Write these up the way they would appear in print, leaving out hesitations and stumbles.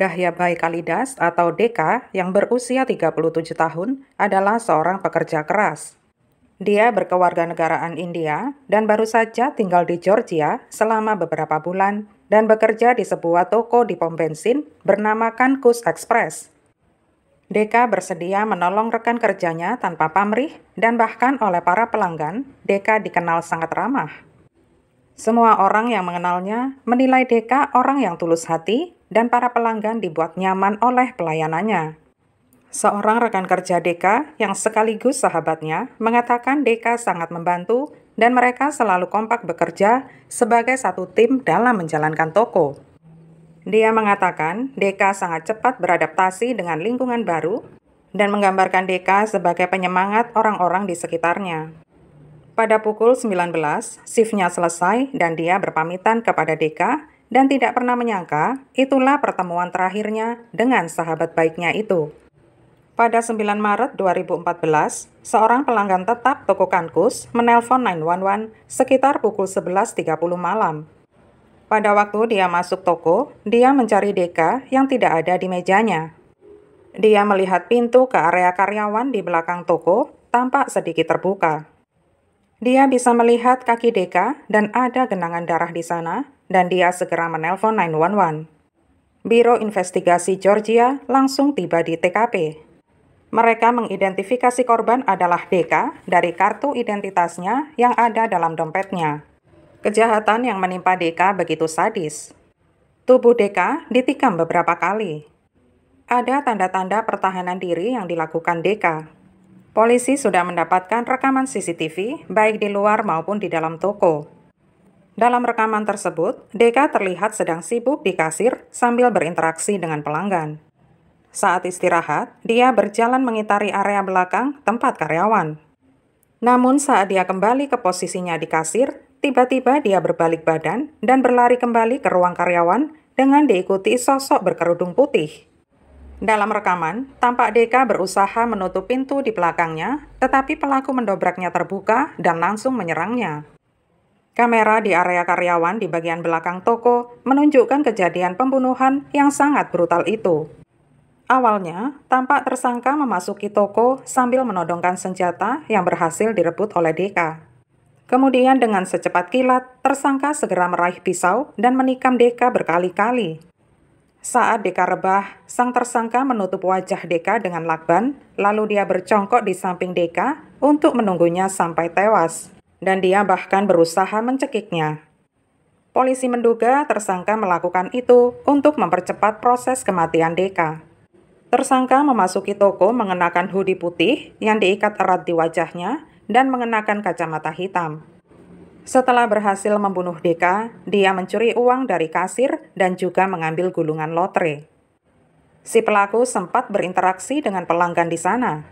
Dahya Bae Kalidas atau Deka yang berusia 37 tahun adalah seorang pekerja keras. Dia berkewarganegaraan India dan baru saja tinggal di Georgia selama beberapa bulan dan bekerja di sebuah toko di pom bensin bernama Kankus Express. Deka bersedia menolong rekan kerjanya tanpa pamrih dan bahkan oleh para pelanggan, Deka dikenal sangat ramah. Semua orang yang mengenalnya menilai Deka orang yang tulus hati dan para pelanggan dibuat nyaman oleh pelayanannya. Seorang rekan kerja Deka yang sekaligus sahabatnya mengatakan Deka sangat membantu dan mereka selalu kompak bekerja sebagai satu tim dalam menjalankan toko. Dia mengatakan Deka sangat cepat beradaptasi dengan lingkungan baru dan menggambarkan Deka sebagai penyemangat orang-orang di sekitarnya. Pada pukul 19, shiftnya selesai dan dia berpamitan kepada Deka dan tidak pernah menyangka itulah pertemuan terakhirnya dengan sahabat baiknya itu. Pada 9 Maret 2014, seorang pelanggan tetap toko Kankus menelpon 911 sekitar pukul 11.30 malam. Pada waktu dia masuk toko, dia mencari Deka yang tidak ada di mejanya. Dia melihat pintu ke area karyawan di belakang toko tampak sedikit terbuka. Dia bisa melihat kaki Deka dan ada genangan darah di sana, dan dia segera menelpon 911. Biro Investigasi Georgia langsung tiba di TKP. Mereka mengidentifikasi korban adalah Deka dari kartu identitasnya yang ada dalam dompetnya. Kejahatan yang menimpa Deka begitu sadis. Tubuh Deka ditikam beberapa kali. Ada tanda-tanda pertahanan diri yang dilakukan Deka. Polisi sudah mendapatkan rekaman CCTV baik di luar maupun di dalam toko. Dalam rekaman tersebut, Deka terlihat sedang sibuk di kasir sambil berinteraksi dengan pelanggan. Saat istirahat, dia berjalan mengitari area belakang tempat karyawan. Namun saat dia kembali ke posisinya di kasir, tiba-tiba dia berbalik badan dan berlari kembali ke ruang karyawan dengan diikuti sosok berkerudung putih. Dalam rekaman, tampak Deka berusaha menutup pintu di belakangnya, tetapi pelaku mendobraknya terbuka dan langsung menyerangnya. Kamera di area karyawan di bagian belakang toko menunjukkan kejadian pembunuhan yang sangat brutal itu. Awalnya, tampak tersangka memasuki toko sambil menodongkan senjata yang berhasil direbut oleh Deka. Kemudian dengan secepat kilat, tersangka segera meraih pisau dan menikam Deka berkali-kali. Saat Deka rebah, sang tersangka menutup wajah Deka dengan lakban, lalu dia bercongkok di samping Deka untuk menunggunya sampai tewas, dan dia bahkan berusaha mencekiknya. Polisi menduga tersangka melakukan itu untuk mempercepat proses kematian Deka. Tersangka memasuki toko mengenakan hoodie putih yang diikat erat di wajahnya dan mengenakan kacamata hitam. Setelah berhasil membunuh Deka, dia mencuri uang dari kasir dan juga mengambil gulungan lotre. Si pelaku sempat berinteraksi dengan pelanggan di sana.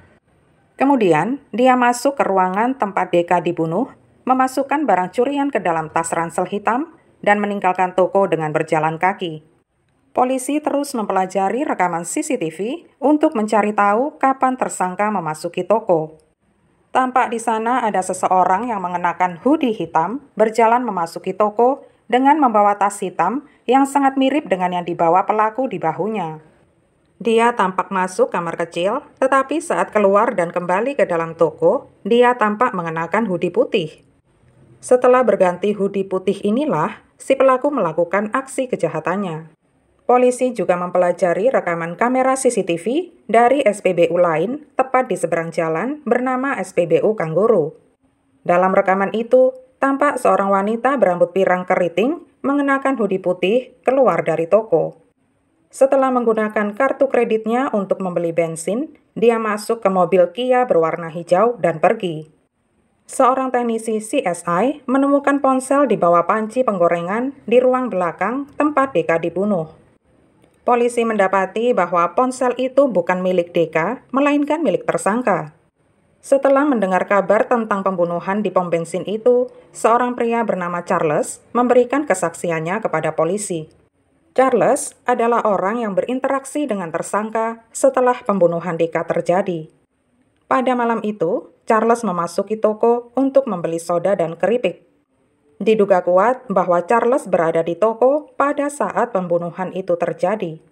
Kemudian, dia masuk ke ruangan tempat Deka dibunuh, memasukkan barang curian ke dalam tas ransel hitam, dan meninggalkan toko dengan berjalan kaki. Polisi terus mempelajari rekaman CCTV untuk mencari tahu kapan tersangka memasuki toko. Tampak di sana ada seseorang yang mengenakan hoodie hitam berjalan memasuki toko dengan membawa tas hitam yang sangat mirip dengan yang dibawa pelaku di bahunya. Dia tampak masuk kamar kecil, tetapi saat keluar dan kembali ke dalam toko, dia tampak mengenakan hoodie putih. Setelah berganti hoodie putih inilah, si pelaku melakukan aksi kejahatannya. Polisi juga mempelajari rekaman kamera CCTV dari SPBU lain tepat di seberang jalan bernama SPBU Kangguru. Dalam rekaman itu, tampak seorang wanita berambut pirang keriting mengenakan hoodie putih keluar dari toko. Setelah menggunakan kartu kreditnya untuk membeli bensin, dia masuk ke mobil Kia berwarna hijau dan pergi. Seorang teknisi CSI menemukan ponsel di bawah panci penggorengan di ruang belakang tempat Deka dibunuh. Polisi mendapati bahwa ponsel itu bukan milik Deka, melainkan milik tersangka. Setelah mendengar kabar tentang pembunuhan di pom bensin itu, seorang pria bernama Charles memberikan kesaksiannya kepada polisi. Charles adalah orang yang berinteraksi dengan tersangka setelah pembunuhan Deka terjadi. Pada malam itu, Charles memasuki toko untuk membeli soda dan keripik. Diduga kuat bahwa Charles berada di toko pada saat pembunuhan itu terjadi.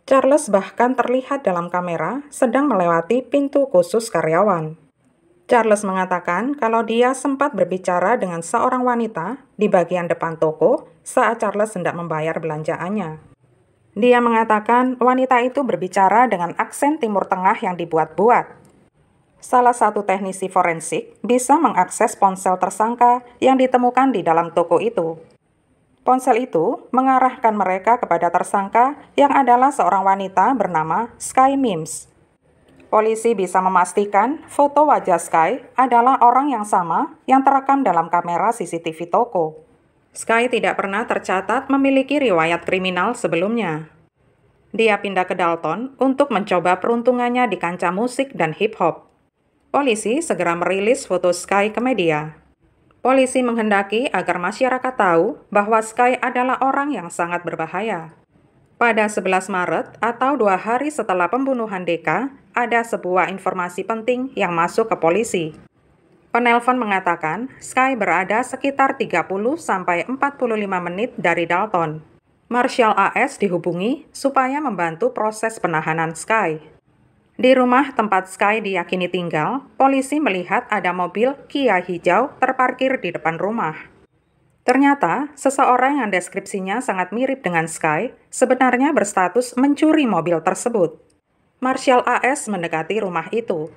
Charles bahkan terlihat dalam kamera sedang melewati pintu khusus karyawan. Charles mengatakan kalau dia sempat berbicara dengan seorang wanita di bagian depan toko saat Charles hendak membayar belanjaannya. Dia mengatakan wanita itu berbicara dengan aksen Timur Tengah yang dibuat-buat. Salah satu teknisi forensik bisa mengakses ponsel tersangka yang ditemukan di dalam toko itu. Ponsel itu mengarahkan mereka kepada tersangka yang adalah seorang wanita bernama Sky Mims. Polisi bisa memastikan foto wajah Sky adalah orang yang sama yang terekam dalam kamera CCTV toko. Sky tidak pernah tercatat memiliki riwayat kriminal sebelumnya. Dia pindah ke Dalton untuk mencoba peruntungannya di kancah musik dan hip-hop. Polisi segera merilis foto Sky ke media. Polisi menghendaki agar masyarakat tahu bahwa Sky adalah orang yang sangat berbahaya. Pada 11 Maret atau 2 hari setelah pembunuhan DK, ada sebuah informasi penting yang masuk ke polisi. Penelpon mengatakan Sky berada sekitar 30-45 menit dari Dalton. Marshal AS dihubungi supaya membantu proses penahanan Sky. Di rumah tempat Sky diyakini tinggal, polisi melihat ada mobil Kia hijau terparkir di depan rumah. Ternyata, seseorang yang deskripsinya sangat mirip dengan Sky sebenarnya berstatus mencuri mobil tersebut. Marshal AS mendekati rumah itu.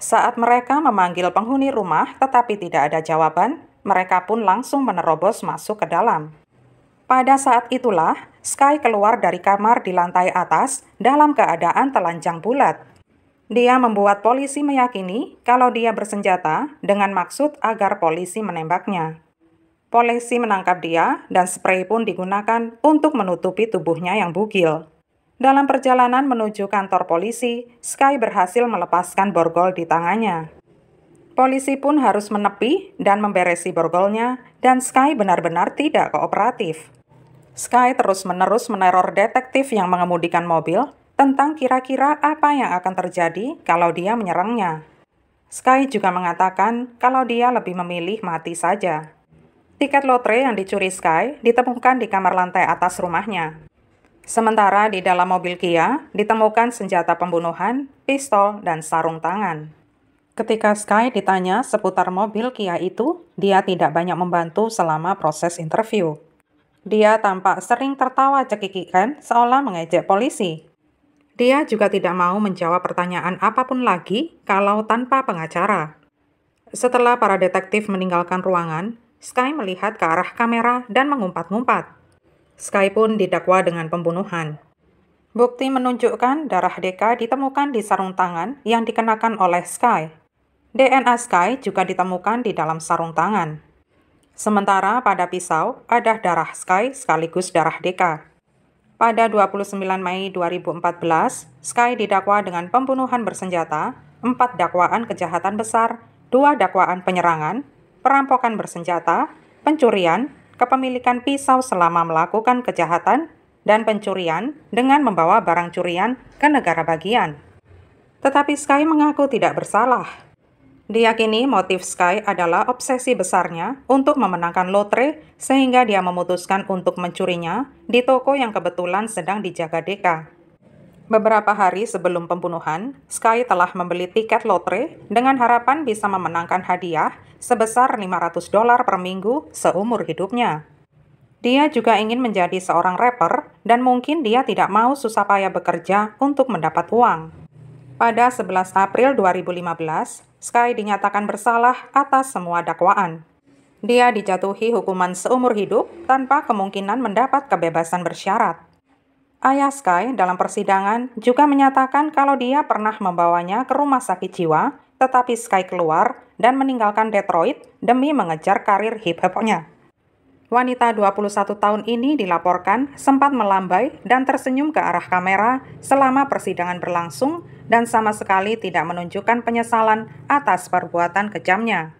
Saat mereka memanggil penghuni rumah tetapi tidak ada jawaban, mereka pun langsung menerobos masuk ke dalam. Pada saat itulah, Sky keluar dari kamar di lantai atas dalam keadaan telanjang bulat. Dia membuat polisi meyakini kalau dia bersenjata dengan maksud agar polisi menembaknya. Polisi menangkap dia dan sprei pun digunakan untuk menutupi tubuhnya yang bugil. Dalam perjalanan menuju kantor polisi, Sky berhasil melepaskan borgol di tangannya. Polisi pun harus menepi dan memberesi borgolnya, dan Sky benar-benar tidak kooperatif. Sky terus-menerus meneror detektif yang mengemudikan mobil tentang kira-kira apa yang akan terjadi kalau dia menyerangnya. Sky juga mengatakan kalau dia lebih memilih mati saja. Tiket lotre yang dicuri Sky ditemukan di kamar lantai atas rumahnya. Sementara di dalam mobil Kia ditemukan senjata pembunuhan, pistol, dan sarung tangan. Ketika Sky ditanya seputar mobil Kia itu, dia tidak banyak membantu selama proses interview. Dia tampak sering tertawa cekikikan seolah mengejek polisi. Dia juga tidak mau menjawab pertanyaan apapun lagi kalau tanpa pengacara. Setelah para detektif meninggalkan ruangan, Sky melihat ke arah kamera dan mengumpat-ngumpat. Sky pun didakwa dengan pembunuhan. Bukti menunjukkan darah DK ditemukan di sarung tangan yang dikenakan oleh Sky. DNA Sky juga ditemukan di dalam sarung tangan. Sementara pada pisau ada darah Sky sekaligus darah DK. Pada 29 Mei 2014, Sky didakwa dengan pembunuhan bersenjata, 4 dakwaan kejahatan besar, 2 dakwaan penyerangan, perampokan bersenjata, pencurian, kepemilikan pisau selama melakukan kejahatan, dan pencurian dengan membawa barang curian ke negara bagian. Tetapi Sky mengaku tidak bersalah. Diyakini motif Sky adalah obsesi besarnya untuk memenangkan lotre sehingga dia memutuskan untuk mencurinya di toko yang kebetulan sedang dijaga DK. Beberapa hari sebelum pembunuhan, Sky telah membeli tiket lotre dengan harapan bisa memenangkan hadiah sebesar $500 per minggu seumur hidupnya. Dia juga ingin menjadi seorang rapper dan mungkin dia tidak mau susah payah bekerja untuk mendapat uang. Pada 11 April 2015, Sky dinyatakan bersalah atas semua dakwaan. Dia dijatuhi hukuman seumur hidup tanpa kemungkinan mendapat kebebasan bersyarat. Ayah Sky dalam persidangan juga menyatakan kalau dia pernah membawanya ke rumah sakit jiwa, tetapi Sky keluar dan meninggalkan Detroit demi mengejar karir hip-hopnya. Wanita 21 tahun ini dilaporkan sempat melambai dan tersenyum ke arah kamera selama persidangan berlangsung dan sama sekali tidak menunjukkan penyesalan atas perbuatan kejamnya.